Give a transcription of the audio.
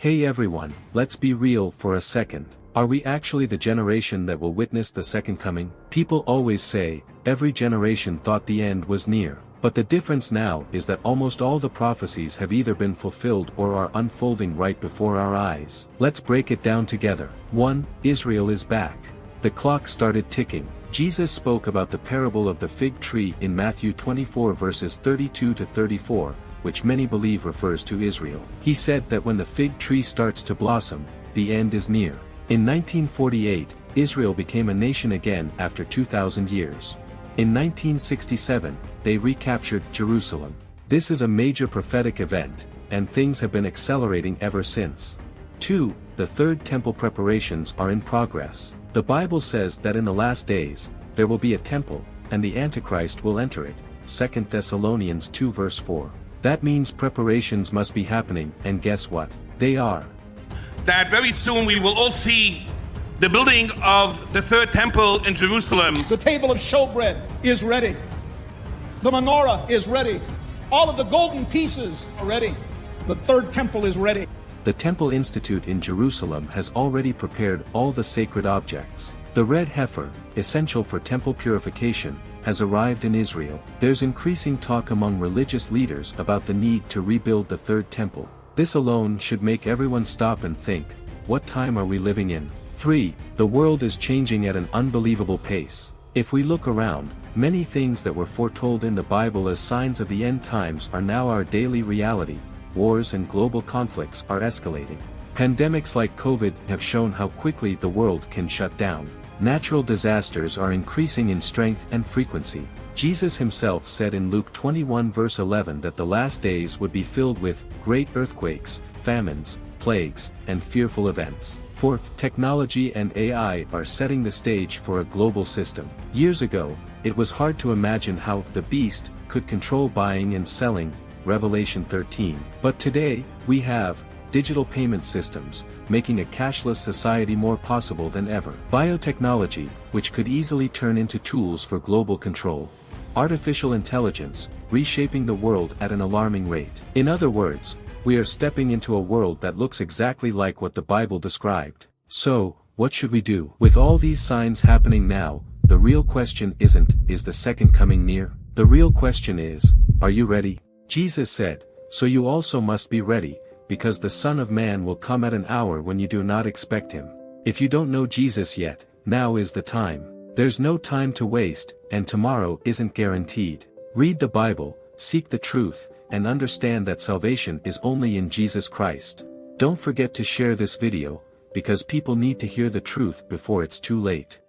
Hey everyone, let's be real for a second. Are we actually the generation that will witness the second coming? People always say, every generation thought the end was near. But the difference now is that almost all the prophecies have either been fulfilled or are unfolding right before our eyes. Let's break it down together. 1. Israel is back. The clock started ticking. Jesus spoke about the parable of the fig tree in Matthew 24 verses 32 to 34, which many believe refers to Israel. He said that when the fig tree starts to blossom, the end is near. In 1948, Israel became a nation again after 2,000 years. In 1967, they recaptured Jerusalem. This is a major prophetic event, and things have been accelerating ever since. 2. The Third Temple preparations are in progress. The Bible says that in the last days, there will be a temple, and the Antichrist will enter it. 2 Thessalonians 2 verse 4. That means preparations must be happening, and guess what? They are. That very soon we will all see the building of the third temple in Jerusalem. The table of showbread is ready. The menorah is ready. All of the golden pieces are ready. The third temple is ready. The Temple Institute in Jerusalem has already prepared all the sacred objects. The Red Heifer, essential for temple purification, has arrived in Israel. There's increasing talk among religious leaders about the need to rebuild the third temple. This alone should make everyone stop and think, what time are we living in? 3. The world is changing at an unbelievable pace. If we look around, many things that were foretold in the Bible as signs of the end times are now our daily reality. Wars and global conflicts are escalating. Pandemics like COVID have shown how quickly the world can shut down. Natural disasters are increasing in strength and frequency. Jesus himself said in Luke 21 verse 11 that the last days would be filled with great earthquakes, famines, plagues, and fearful events. 4. Technology and AI are setting the stage for a global system. Years ago, it was hard to imagine how the beast could control buying and selling, Revelation 13. But today, we have digital payment systems, making a cashless society more possible than ever. Biotechnology, which could easily turn into tools for global control. Artificial intelligence, reshaping the world at an alarming rate. In other words, we are stepping into a world that looks exactly like what the Bible described. So, what should we do? With all these signs happening now, the real question isn't, is the second coming near? The real question is, are you ready? Jesus said, so you also must be ready, because the Son of Man will come at an hour when you do not expect him. If you don't know Jesus yet, now is the time. There's no time to waste, and tomorrow isn't guaranteed. Read the Bible, seek the truth, and understand that salvation is only in Jesus Christ. Don't forget to share this video, because people need to hear the truth before it's too late.